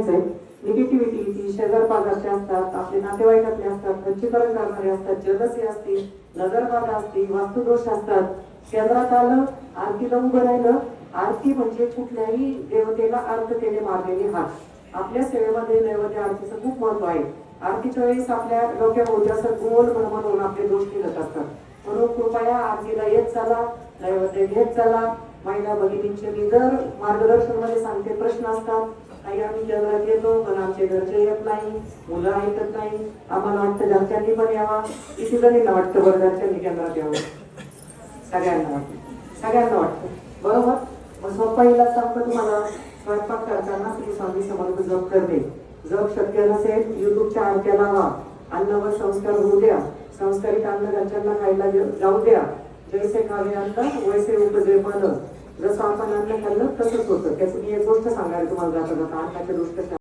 Negativity ती शेजार पाजारचे असतात, आपले नातेवाईकातले असतात, खच्चीकरण करणारे असतात, जलसी असतील, नजरबाधा असतील, वास्तुदोष असतात. केंद्रात आलं, आरतीला उभं राहिलं. आरती म्हणजे कुठल्याही देवतेला अर्थतेने मारलेली हात. आपल्या सेवेमध्ये नैवेद्य आरतीचं खूप महत्व आहे. आरतीच्या वेळेस आपल्या डोक्याभोवती असं गोल भ्रमण होऊन आपले दोष निघत असतात. म्हणून कृपया आरतीला येत चला, नैवेद्य घेत चला. महिला भगिनींचे मी दर मार्गदर्शन मध्ये सांगते, प्रश्न असतात काही आम्ही केंद्रात येतो पण आमचे घरचे येत नाही, मुलं ऐकत नाही, आम्हाला वाटतं घरच्यांनी पण यावा. किती जणींना वाटतं बरं घरच्यांनी केंद्रात यावं? सगळ्यांना वाटतं बरोबर. मग स्वतःला सांगतो तुम्हाला, स्वयंपाक करताना श्री स्वामी समर्थ जप करणे. जप शक्य नसेल युट्यूबच्या आरत्या लावा, अन्न व संस्कार होऊ द्या, संस्कारित अन्न घरच्यांना खायला जाऊ द्या. जैसे खावे अन्न वैसे उपजे मन. जसं आपण अन्न खाल्लं तसंच होतं. त्याची मी एक गोष्ट सांगायला तुम्हाला जाता अन्नाचे दोष कशा